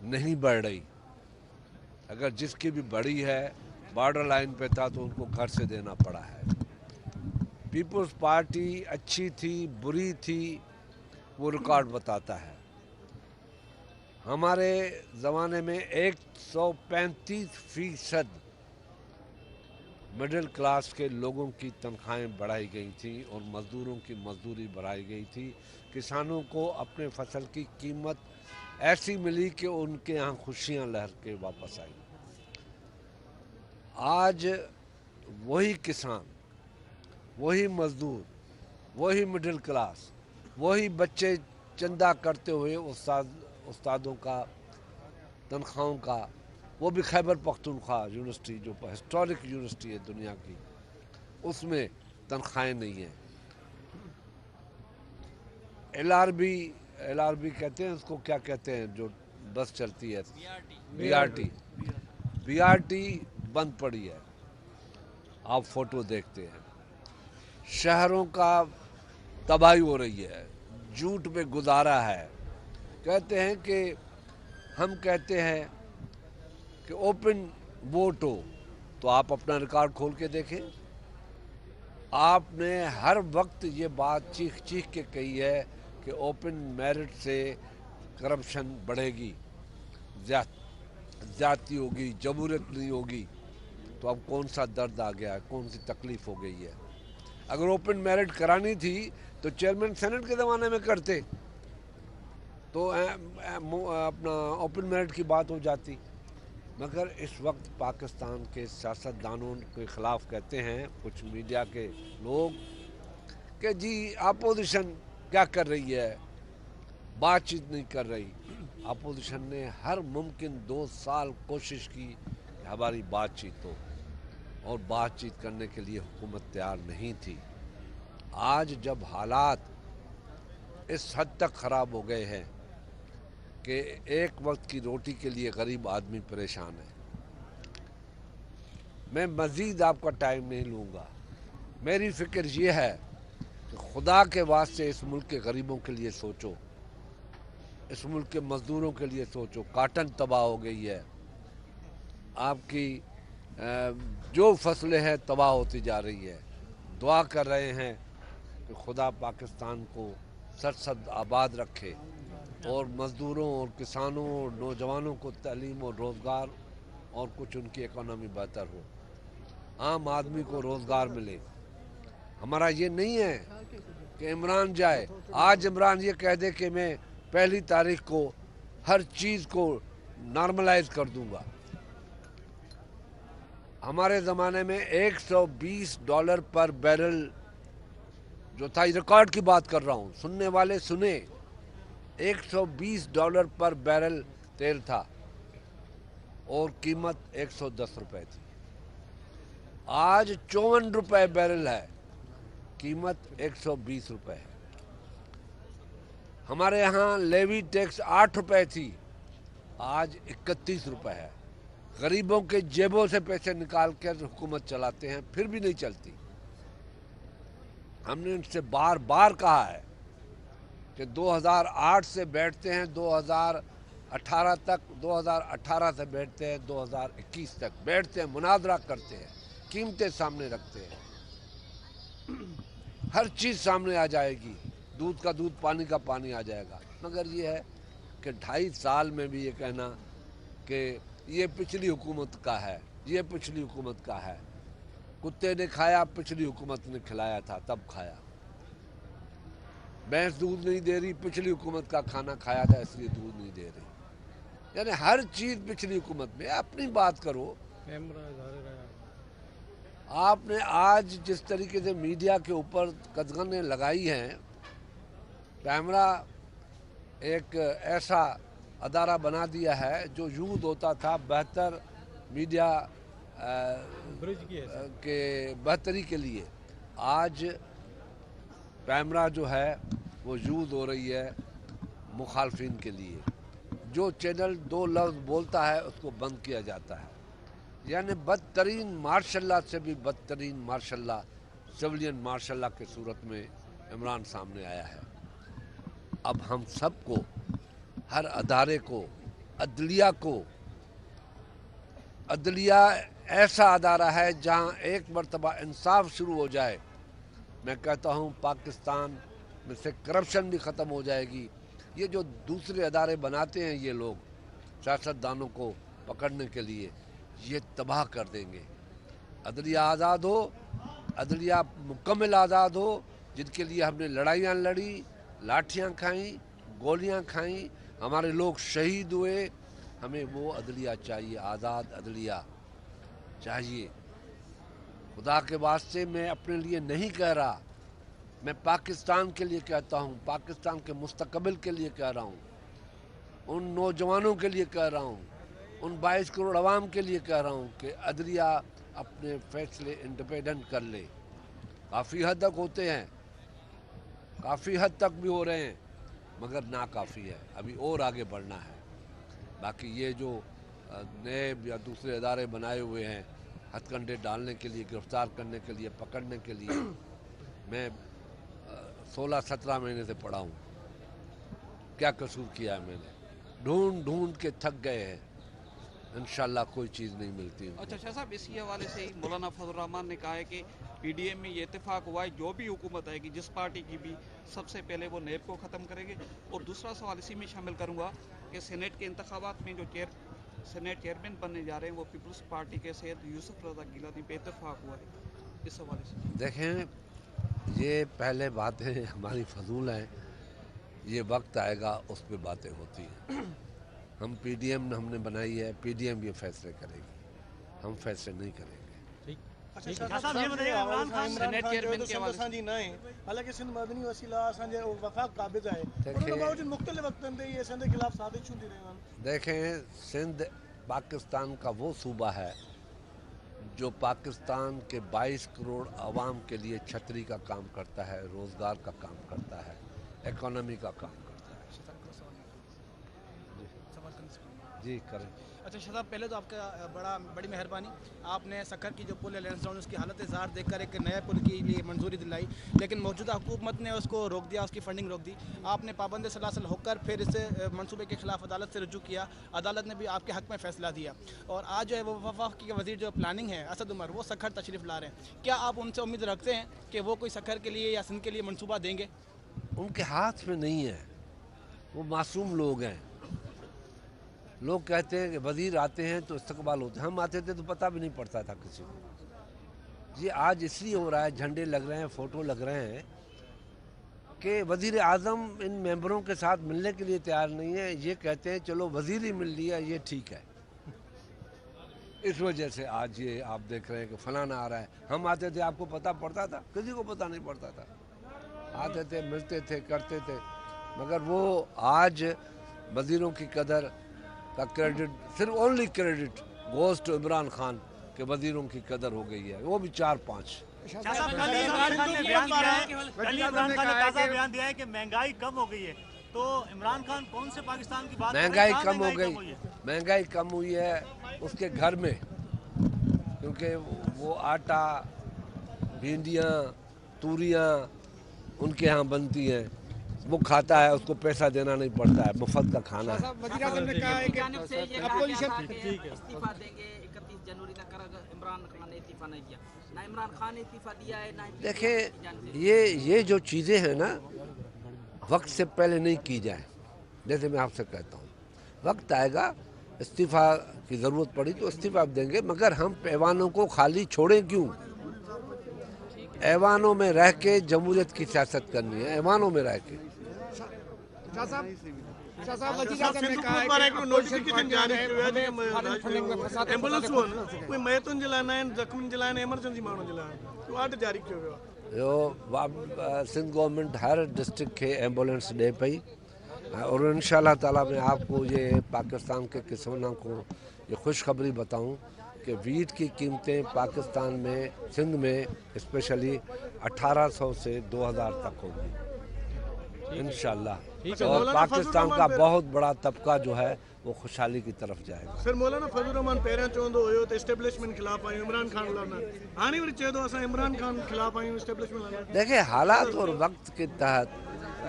نہیں بڑھ رہی. اگر جس کی بھی بڑی ہے بارڈر لائن پہ تھا تو ان کو گھر سے دینا پڑا ہے. پیپلز پارٹی اچھی تھی بری تھی وہ ریکارڈ بتاتا ہے. ہمارے زمانے میں 135% مڈل کلاس کے لوگوں کی تنخواہیں بڑھائی گئی تھیں اور مزدوروں کی مزدوری بڑھائی گئی تھی. کسانوں کو اپنے فصل کی قیمت ایسی ملی کہ ان کے یہاں خوشیاں لہر کے واپس آئیں. آج وہی کسان، وہی مزدور، وہی مڈل کلاس، وہی بچے چندہ کرتے ہوئے استادوں کا تنخواہوں کا، وہ بھی خیبر پختونخوا یونیورسٹی جو ہسٹورک یونیورسٹی ہے دنیا کی، اس میں تنخواہیں نہیں ہیں. ایل آر بی کہتے ہیں اس کو، کیا کہتے ہیں جو بس چلتی ہے، بی آر ٹی بند پڑی ہے. آپ فوٹو دیکھتے ہیں شہروں کا تباہی ہو رہی ہے، جھوٹ پہ گزارا ہے. کہتے ہیں کہ ہم کہتے ہیں کہ اوپن ووٹ ہو تو آپ اپنا ریکارڈ کھول کے دیکھیں. آپ نے ہر وقت یہ بات چیخ چیخ کے کہی ہے کہ اوپن میرٹ سے کرپشن بڑھے گی، زیادتی ہوگی، جمہوریت نہیں ہوگی. تو اب کون سا درد آ گیا ہے، کون سی تکلیف ہو گئی ہے؟ اگر اوپن میرٹ کرانی تھی تو چیئرمین سینٹ کے زمانے میں کرتے تو اپنا اوپن میرٹ کی بات ہو جاتی. مگر اس وقت پاکستان کے سیاستدانوں کے خلاف کہتے ہیں کچھ میڈیا کے لوگ کہ جی اپوزیشن کیا کر رہی ہے، بات چیت نہیں کر رہی. اپوزیشن نے ہر ممکن 2 سال کوشش کی کہ ہماری بات چیت ہو، اور بات چیت کرنے کے لیے حکومت تیار نہیں تھی. آج جب حالات اس حد تک خراب ہو گئے ہیں کہ ایک وقت کی روٹی کے لیے غریب آدمی پریشان ہے. میں مزید آپ کا ٹائم نہیں لوں گا. میری فکر یہ ہے کہ خدا کے واسطے اس ملک کے غریبوں کے لیے سوچو، اس ملک کے مزدوروں کے لیے سوچو. کاٹن تباہ ہو گئی ہے، آپ کی جو فصلیں ہیں تباہ ہوتی جا رہی ہے. دعا کر رہے ہیں کہ خدا پاکستان کو سرسبز آباد رکھے اور مزدوروں اور کسانوں اور نوجوانوں کو تعلیم اور روزگار اور کچھ ان کی اکانومی بہتر ہو، عام آدمی کو روزگار ملے. ہمارا یہ نہیں ہے کہ عمران جائے، آج عمران یہ کہہ دے کہ میں 1 تاریخ کو ہر چیز کو نارملائز کر دوں گا. ہمارے زمانے میں $120 پر بیرل جو تھا، ریکارڈ کی بات کر رہا ہوں، سننے والے سنیں، $120 پر بیرل تیل تھا اور قیمت $110 تھی. آج $54 بیرل ہے، قیمت $120 ہے. ہمارے یہاں لیوی ٹیکس $8 تھی، آج $31 ہے. غریبوں کے جیبوں سے پیسے نکال کر حکومت چلاتے ہیں، پھر بھی نہیں چلتی. ہم نے ان سے بار بار کہا ہے کہ 2008 سے بیٹھتے ہیں 2018 تک، 2018 سے بیٹھتے ہیں 2021 تک، بیٹھتے ہیں، مناظرہ کرتے ہیں، قیمتیں سامنے رکھتے ہیں، ہر چیز سامنے آ جائے گی، دودھ کا دودھ، پانی کا پانی آ جائے گا. مگر یہ ہے کہ 2.5 سال میں بھی یہ کہنا کہ یہ پچھلی حکومت کا ہے، یہ پچھلی حکومت کا ہے. کتے نے کھایا، پچھلی حکومت نے کھلایا تھا تب کھایا. بھینس دودھ نہیں دے رہی، پچھلی حکومت کا کھانا کھایا تھا اس لیے دودھ نہیں دے رہی. یعنی ہر چیز پچھلی حکومت میں. اپنی بات کرو. آپ نے آج جس طریقے سے میڈیا کے اوپر قدغنیں لگائی ہیں، کیمرہ ایک ایسا ادارہ بنا دیا ہے جو یوز ہوتا تھا بہتر میڈیا کے بہتری کے لیے. آج پیمرا جو ہے وہ یوز ہو رہی ہے مخالفین کے لیے. جو چینل 2 لفظ بولتا ہے اس کو بند کیا جاتا ہے. یعنی بدترین مارشاء اللہ سے بھی بدترین مارشاء اللہ، سویلین مارشاء اللہ کے صورت میں عمران سامنے آیا ہے. اب ہم سب کو، ہر ادارے کو عدلیہ ایسا ادارہ ہے جہاں ایک مرتبہ انصاف شروع ہو جائے، میں کہتا ہوں پاکستان میں سے کرپشن بھی ختم ہو جائے گی۔ یہ جو دوسرے ادارے بناتے ہیں یہ لوگ سیاستدانوں کو پکڑنے کے لیے، یہ تباہ کر دیں گے۔ عدلیہ آزاد ہو، عدلیہ مکمل آزاد ہو، جن کے لیے ہم نے لڑائیاں لڑی، لاٹھیاں کھائیں، گولیاں کھائیں، ہمارے لوگ شہید ہوئے، ہمیں وہ عدلیہ چاہیے، آزاد عدلیہ چاہیے۔ خدا کے واسطے میں اپنے لیے نہیں کہہ رہا، میں پاکستان کے لیے کہتا ہوں، پاکستان کے مستقبل کے لیے کہہ رہا ہوں، ان نوجوانوں کے لیے کہہ رہا ہوں، ان 22 کروڑ عوام کے لیے کہہ رہا ہوں کہ عدلیہ اپنے فیصلے انڈیپینڈنٹ کر لے۔ کافی حد تک ہوتے ہیں، کافی حد تک بھی ہو رہے ہیں، مگر ناکافی ہے، ابھی اور آگے بڑھنا ہے۔ باقی یہ جو نیب یا دوسرے ادارے بنائے ہوئے ہیں ہتھ کنڈے ڈالنے کے لیے، گرفتار کرنے کے لیے، پکڑنے کے لیے، میں 16-17 مہینے سے پڑھا ہوں، کیا قصور کیا ہے میں نے، ڈھونڈ ڈھونڈ کے تھک گئے ہیں، انشاءاللہ کوئی چیز نہیں ملتی۔ اچھا شاہ صاحب، اسی حوالے سے ہی مولانا فضل الرحمان نے کہا ہے کہ پی ڈی ایم میں یہ اتفاق ہوا ہے جو بھی حکومت آئے گی جس پارٹی کی بھی، سب سے پہلے وہ نیب کو ختم کریں گے۔ اور دوسرا سوال اسی میں شامل کروں گا کہ سینیٹ کے انتخابات میں جو سینیٹ چیئرمین بننے جا رہے ہیں وہ پیپلز پارٹی کے سید یوسف رضا گیلانی پہ اتفاق ہوا ہے، اس حوالے سے دیکھیں، یہ پہلے باتیں ہماری فضول ہیں، یہ وقت آئے گا اس پہ باتیں ہوتی ہیں۔ ہم پی ڈی ایم ہم نے بنائی ہے، پی ڈی ایم یہ فیصلے کرے گی، ہم فیصلے نہیں کریں گے۔ حالانکہ سندھ مدنی وسیلہ وفاق قابض ہے، مختلف وقتن یہ سندھ کے خلاف سازش ہوتی رہی۔ دیکھیں، سندھ پاکستان کا وہ صوبہ ہے جو پاکستان کے 22 کروڑ عوام کے لیے چھتری کا کام کرتا ہے، روزگار کا کام کرتا ہے، اکانومی کا کام کرتا ہے۔ جی کریں۔ اچھا شاہ صاحب، پہلے تو آپ کا بڑی مہربانی، آپ نے سکھر کی جو پل ہے لینس ڈاؤن، اس کی حالت زار دیکھ کر ایک نئے پل کے لیے منظوری دلائی، لیکن موجودہ حکومت نے اس کو روک دیا، اس کی فنڈنگ روک دی۔ آپ نے پابند سلاسل ہو کر پھر اس منصوبے کے خلاف عدالت سے رجوع کیا، عدالت نے بھی آپ کے حق میں فیصلہ دیا، اور آج جو ہے وہ وفاق کے وزیر جو پلاننگ ہے اسد عمر، وہ سکھر تشریف لا رہے ہیں۔ کیا آپ ان سے امید رکھتے ہیں کہ وہ کوئی سکھر کے لیے یا سندھ کے لیے منصوبہ دیں گے؟ ان کے ہاتھ میں نہیں ہے، وہ معصوم لوگ ہیں۔ لوگ کہتے ہیں کہ وزیر آتے ہیں تو استقبال ہوتے ہیں، ہم آتے تھے تو پتہ بھی نہیں پڑتا تھا کسی کو۔ یہ آج اس لیے ہو رہا ہے، جھنڈے لگ رہے ہیں، فوٹو لگ رہے ہیں، کہ وزیر اعظم ان ممبروں کے ساتھ ملنے کے لیے تیار نہیں ہے، یہ کہتے ہیں چلو وزیر ہی مل لیا، یہ ٹھیک ہے۔ اس وجہ سے آج یہ آپ دیکھ رہے ہیں کہ فلانا آ رہا ہے۔ ہم آتے تھے، آپ کو پتہ پڑتا تھا؟ کسی کو پتہ نہیں پڑتا تھا، آتے تھے، ملتے تھے، کرتے تھے، مگر وہ آج وزیروں کی قدر کا کریڈٹ، صرف only credit goes to Imran Khan کہ وزیروں کی قدر ہو گئی ہے، وہ بھی 4-5۔ عمران خان نے تازہ بیان دیا ہے کہ مہنگائی کم ہو گئی ہے، تو عمران خان کون سے پاکستان کی بات؟ مہنگائی کم ہو گئی، مہنگائی کم ہوئی ہے اس کے گھر میں، کیونکہ وہ آٹا، بھنڈیاں، توریاں ان کے ہاں بنتی ہیں، وہ کھاتا ہے، اس کو پیسہ دینا نہیں پڑتا ہے، مفت کا کھانا ہے۔ وزیر اعظم نے کہا ہے کہ استعفیٰ دیں گے 31 جنوری تک، اگر عمران خان نے استعفیٰ نہیں کیا، نہ عمران خان نے استعفیٰ دیا ہے، نہ دیکھیں، یہ جو چیزیں ہیں نا، وقت سے پہلے نہیں کی جائیں۔ جیسے میں آپ سے کہتا ہوں، وقت آئے گا، استعفیٰ کی ضرورت پڑی تو استعفیٰ دیں گے، مگر ہم ایوانوں کو خالی چھوڑیں کیوں؟ ایوانوں میں رہ کے جمہوریت کی سیاست کرنی ہے، ایوانوں میں رہ کے۔ سندھ گورنمنٹ ہر ڈسٹرکٹ کے ایمبولینس ڈے پئی، اور انشاءاللہ تعالیٰ میں آپ کو یہ پاکستان کے کسانوں کو یہ خوشخبری بتاؤں کہ ویٹ کی قیمتیں پاکستان میں، سندھ میں اسپیشلی 1800 سے 2000 تک ہوگی انشاءاللہ، اور پاکستان کا بہت بڑا طبقہ جو ہے وہ خوشحالی کی طرف جائے گا۔ سر مولانا فضل الرحمان پہرے چوندو ہوئے تو اسٹیبلشمنٹ خلاف آئیں، عمران خان خلاف آنے وری چیدو اسا عمران خان خلاف آئیں اسٹیبلشمنٹ۔ دیکھیں، حالات اور وقت کے تحت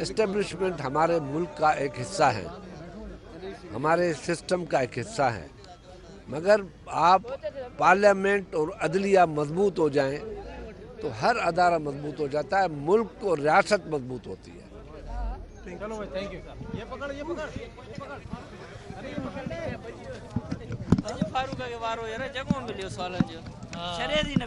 اسٹیبلشمنٹ ہمارے ملک کا ایک حصہ ہے، ہمارے سسٹم کا ایک حصہ ہیں. مگر آپ پارلیمنٹ اور عدلیہ مضبوط ہو جائیں تو ہر ادارہ مضبوط ہو جاتا ہے, ملک اور ریاست مضبوط ہوتی ہے. فاروق کے بارو یار جگہوں ملیو سوالن جو شریعت ہی نہ